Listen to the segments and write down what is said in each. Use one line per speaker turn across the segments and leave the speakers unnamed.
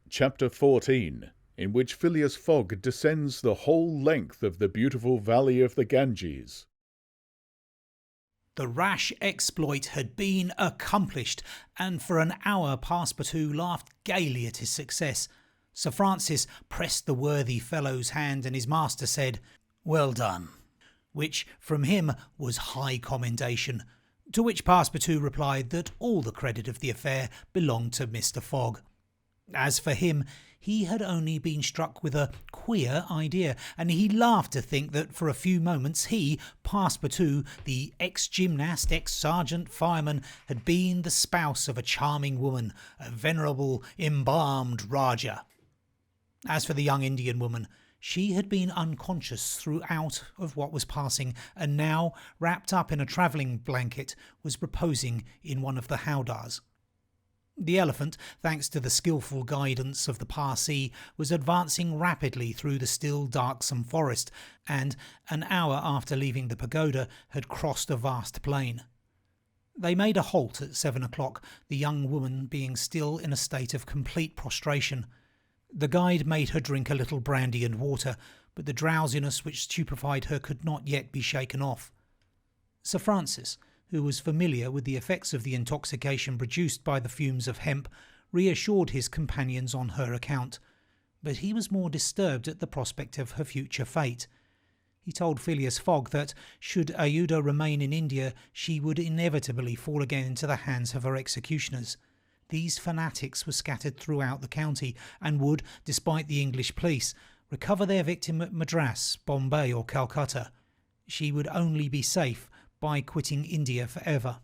Chapter 14, in which Phileas Fogg descends the whole length of the beautiful valley of the Ganges.
The rash exploit had been accomplished, and for an hour Passepartout laughed gaily at his success. Sir Francis pressed the worthy fellow's hand, and his master said, "Well done," which from him was high commendation, to which Passepartout replied that all the credit of the affair belonged to Mr. Fogg. As for him, he had only been struck with a queer idea, and he laughed to think that for a few moments he, Passepartout, the ex-gymnast, ex-sergeant fireman, had been the spouse of a charming woman, a venerable, embalmed Rajah. As for the young Indian woman, she had been unconscious throughout of what was passing, and now, wrapped up in a travelling blanket, was reposing in one of the howdahs. The elephant, thanks to the skilful guidance of the Parsee, was advancing rapidly through the still darksome forest, and, an hour after leaving the pagoda, had crossed a vast plain. They made a halt at 7 o'clock, the young woman being still in a state of complete prostration. The guide made her drink a little brandy and water, but the drowsiness which stupefied her could not yet be shaken off. Sir Francis, who was familiar with the effects of the intoxication produced by the fumes of hemp, reassured his companions on her account, but he was more disturbed at the prospect of her future fate. He told Phileas Fogg that, should Aouda remain in India, she would inevitably fall again into the hands of her executioners. These fanatics were scattered throughout the county, and would, despite the English police, recover their victim at Madras, Bombay or Calcutta. She would only be safe by quitting India for ever.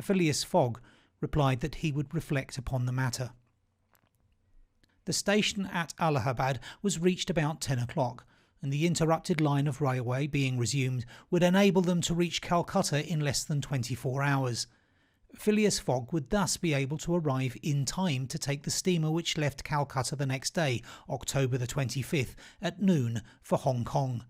Phileas Fogg replied that he would reflect upon the matter. The station at Allahabad was reached about 10 o'clock, and the interrupted line of railway being resumed would enable them to reach Calcutta in less than 24 hours. Phileas Fogg would thus be able to arrive in time to take the steamer which left Calcutta the next day, October the 25th, at noon for Hong Kong.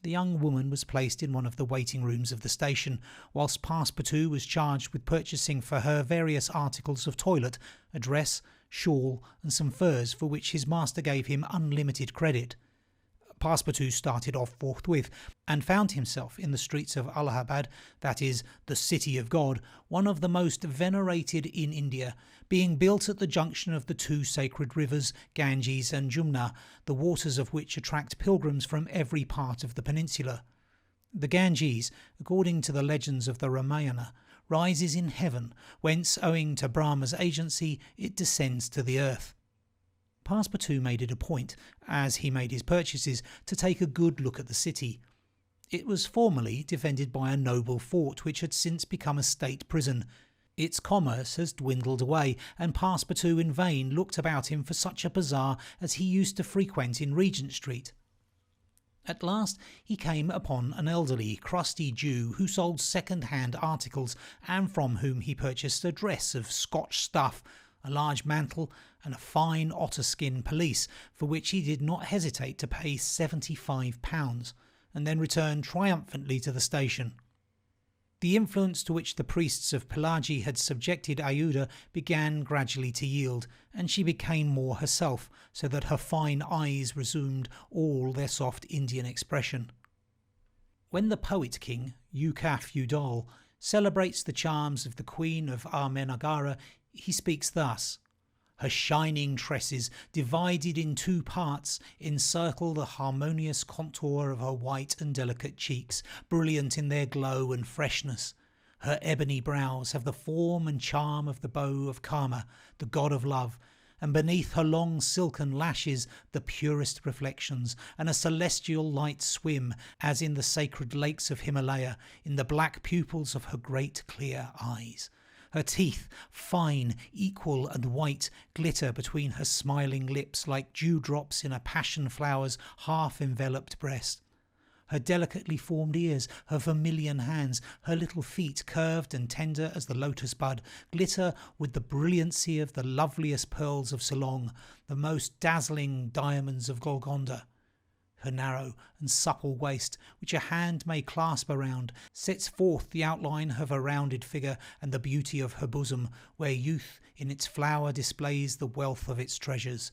The young woman was placed in one of the waiting rooms of the station, whilst Passepartout was charged with purchasing for her various articles of toilet, a dress, shawl, and some furs, for which his master gave him unlimited credit. Passepartout started off forthwith, and found himself in the streets of Allahabad, that is, the City of God, one of the most venerated in India, being built at the junction of the two sacred rivers, Ganges and Jumna, the waters of which attract pilgrims from every part of the peninsula. The Ganges, according to the legends of the Ramayana, rises in heaven, whence, owing to Brahma's agency, it descends to the earth. Passepartout made it a point, as he made his purchases, to take a good look at the city. It was formerly defended by a noble fort which had since become a state prison. Its commerce has dwindled away, and Passepartout in vain looked about him for such a bazaar as he used to frequent in Regent Street. At last he came upon an elderly, crusty Jew who sold second-hand articles, and from whom he purchased a dress of Scotch stuff, a large mantle, and a fine otter-skin pelisse, for which he did not hesitate to pay £75, and then returned triumphantly to the station. The influence to which the priests of Pelagi had subjected Aouda began gradually to yield, and she became more herself, so that her fine eyes resumed all their soft Indian expression. When the poet-king, Yukaf Udal, celebrates the charms of the Queen of Armenagara, he speaks thus: "Her shining tresses, divided in two parts, encircle the harmonious contour of her white and delicate cheeks, brilliant in their glow and freshness. Her ebony brows have the form and charm of the bow of Kama, the god of love, and beneath her long silken lashes the purest reflections, and a celestial light swim, as in the sacred lakes of Himalaya, in the black pupils of her great clear eyes. Her teeth, fine, equal, and white, glitter between her smiling lips like dewdrops in a passion flower's half-enveloped breast. Her delicately formed ears, her vermilion hands, her little feet, curved and tender as the lotus bud, glitter with the brilliancy of the loveliest pearls of Ceylon, the most dazzling diamonds of Golconda. Her narrow and supple waist, which a hand may clasp around, sets forth the outline of her rounded figure and the beauty of her bosom, where youth in its flower displays the wealth of its treasures.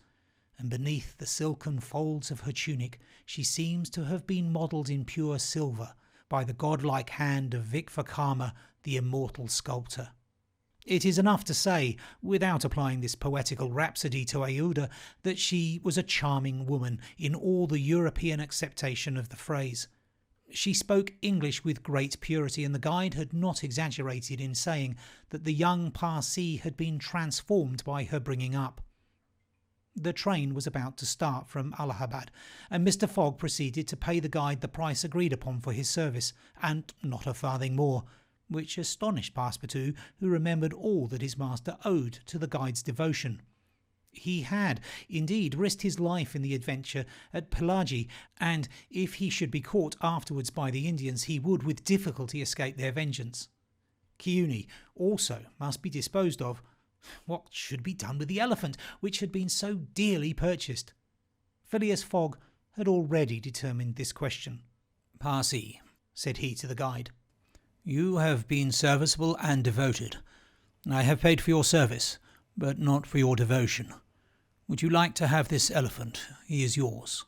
And beneath the silken folds of her tunic she seems to have been modelled in pure silver by the godlike hand of Vikvakarma, the immortal sculptor. It is enough to say, without applying this poetical rhapsody to Aouda, that she was a charming woman in all the European acceptation of the phrase. She spoke English with great purity, and the guide had not exaggerated in saying that the young Parsee had been transformed by her bringing up. The train was about to start from Allahabad, and Mr. Fogg proceeded to pay the guide the price agreed upon for his service, and not a farthing more, which astonished Passepartout, who remembered all that his master owed to the guide's devotion. He had, indeed, risked his life in the adventure at Pelagi, and if he should be caught afterwards by the Indians, he would with difficulty escape their vengeance. Chiuni also must be disposed of. What should be done with the elephant, which had been so dearly purchased? Phileas Fogg had already determined this question. "Parsee," said he to the guide, "you have been serviceable and devoted. I have paid for your service, but not for your devotion. Would you like to have this elephant? He is yours."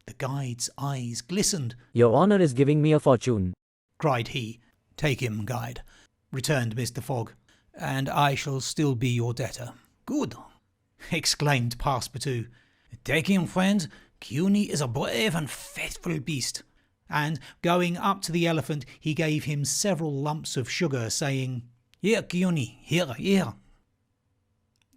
The guide's eyes glistened.
"Your honour is giving me a fortune,"
cried he. "Take him, guide," returned Mr. Fogg, "and I shall still be your debtor." "Good," exclaimed Passepartout. "Take him, friend. Chiuni is a brave and faithful beast." And going up to the elephant, he gave him several lumps of sugar, saying, "Here, Chiuni, here, here."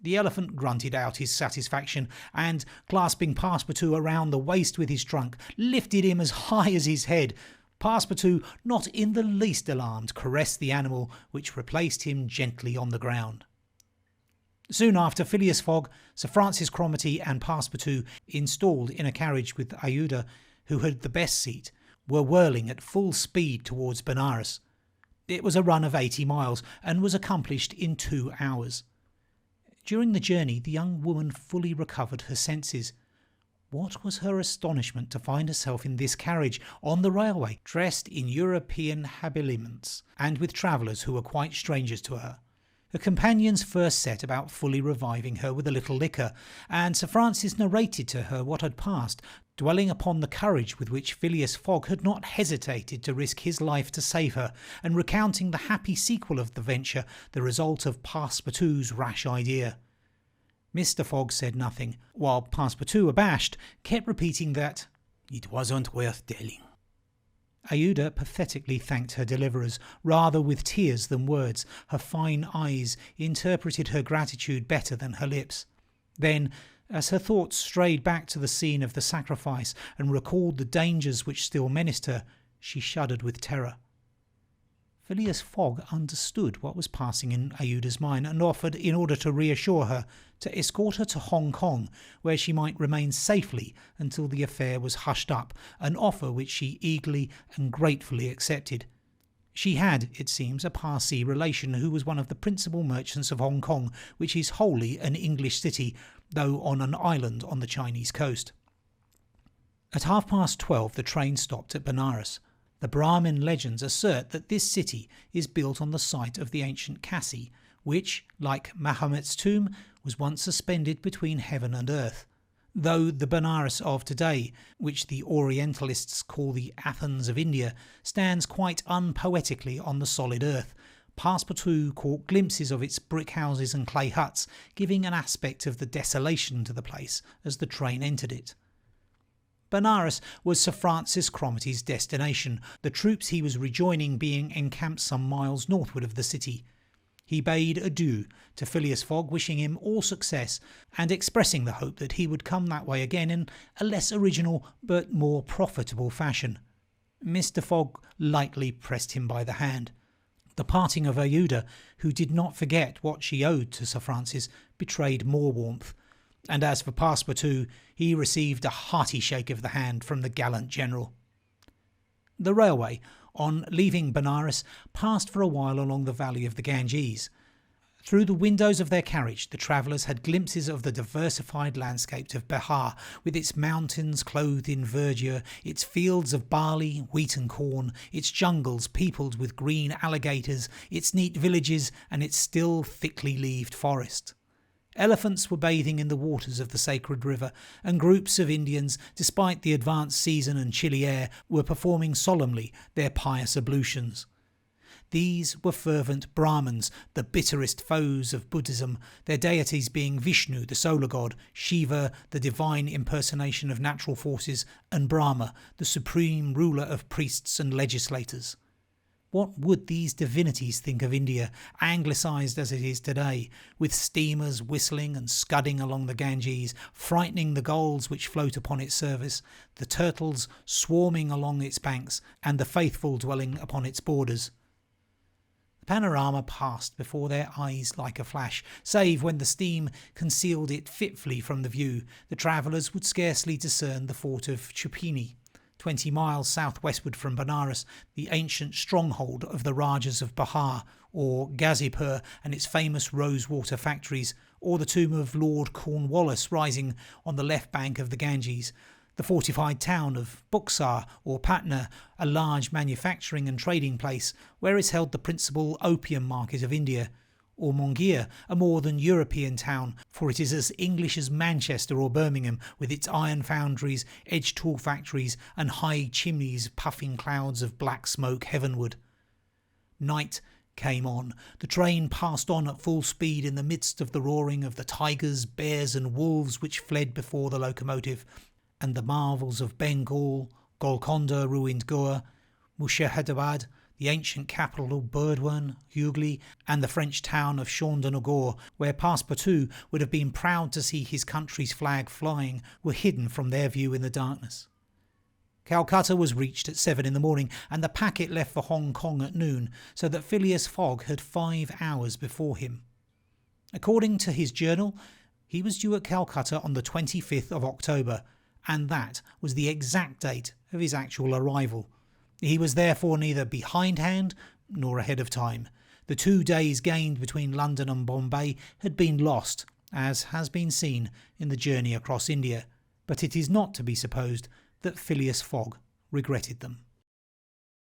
The elephant grunted out his satisfaction, and, clasping Passepartout around the waist with his trunk, lifted him as high as his head. Passepartout, not in the least alarmed, caressed the animal, which replaced him gently on the ground. Soon after, Phileas Fogg, Sir Francis Cromarty and Passepartout, installed in a carriage with Aouda, who had the best seat, were whirling at full speed towards Benares. It was a run of 80 miles, and was accomplished in 2 hours. During the journey the young woman fully recovered her senses. What was her astonishment to find herself in this carriage, on the railway, dressed in European habiliments, and with travellers who were quite strangers to her. Her companions first set about fully reviving her with a little liquor, and Sir Francis narrated to her what had passed, dwelling upon the courage with which Phileas Fogg had not hesitated to risk his life to save her, and recounting the happy sequel of the venture, the result of Passepartout's rash idea. Mr. Fogg said nothing, while Passepartout, abashed, kept repeating that "it wasn't worth telling." Aouda pathetically thanked her deliverers, rather with tears than words. Her fine eyes interpreted her gratitude better than her lips. Then, as her thoughts strayed back to the scene of the sacrifice and recalled the dangers which still menaced her, she shuddered with terror. Phileas Fogg understood what was passing in Aouda's mind, and offered, in order to reassure her, to escort her to Hong Kong, where she might remain safely until the affair was hushed up, an offer which she eagerly and gratefully accepted. She had, it seems, a Parsee relation who was one of the principal merchants of Hong Kong, which is wholly an English city, though on an island on the Chinese coast. At 12:30 the train stopped at Benares. The Brahmin legends assert that this city is built on the site of the ancient Kasi, which, like Mahomet's tomb, was once suspended between heaven and earth. Though the Benares of today, which the Orientalists call the Athens of India, stands quite unpoetically on the solid earth, Passepartout caught glimpses of its brick houses and clay huts, giving an aspect of the desolation to the place as the train entered it. Benares was Sir Francis Cromarty's destination, the troops he was rejoining being encamped some miles northward of the city. He bade adieu to Phileas Fogg, wishing him all success, and expressing the hope that he would come that way again in a less original but more profitable fashion. Mr. Fogg lightly pressed him by the hand. The parting of Aouda, who did not forget what she owed to Sir Francis, betrayed more warmth, and as for Passepartout, he received a hearty shake of the hand from the gallant general. The railway, on leaving Benares, passed for a while along the valley of the Ganges. Through the windows of their carriage, the travellers had glimpses of the diversified landscape of Bihar, with its mountains clothed in verdure, its fields of barley, wheat and corn, its jungles peopled with green alligators, its neat villages, and its still thickly leaved forest. Elephants were bathing in the waters of the sacred river, and groups of Indians, despite the advanced season and chilly air, were performing solemnly their pious ablutions. These were fervent Brahmins, the bitterest foes of Buddhism, their deities being Vishnu, the solar god, Shiva, the divine impersonation of natural forces, and Brahma, the supreme ruler of priests and legislators. What would these divinities think of India, anglicised as it is today, with steamers whistling and scudding along the Ganges, frightening the gulls which float upon its surface, the turtles swarming along its banks, and the faithful dwelling upon its borders? The panorama passed before their eyes like a flash, save when the steam concealed it fitfully from the view. The travellers would scarcely discern the fort of Chupini, 20 miles southwestward from Benares, the ancient stronghold of the Rajas of Bihar, or Ghazipur and its famous rosewater factories, or the tomb of Lord Cornwallis rising on the left bank of the Ganges, the fortified town of Buxar or Patna, a large manufacturing and trading place where is held the principal opium market of India, or Mongia, a more than European town, for it is as English as Manchester or Birmingham, with its iron foundries, edge tool factories, and high chimneys puffing clouds of black smoke heavenward. Night came on. The train passed on at full speed in the midst of the roaring of the tigers, bears, and wolves which fled before the locomotive, and the marvels of Bengal, Golconda, ruined Goa, Murshidabad, the ancient capital of Burdwan, Hugli, and the French town of Chandernagore, where Passepartout would have been proud to see his country's flag flying, were hidden from their view in the darkness. Calcutta was reached at 7 in the morning, and the packet left for Hong Kong at noon, so that Phileas Fogg had 5 hours before him. According to his journal, he was due at Calcutta on the 25th of October, and that was the exact date of his actual arrival. He was therefore neither behindhand nor ahead of time. The 2 days gained between London and Bombay had been lost, as has been seen in the journey across India, but it is not to be supposed that Phileas Fogg regretted them.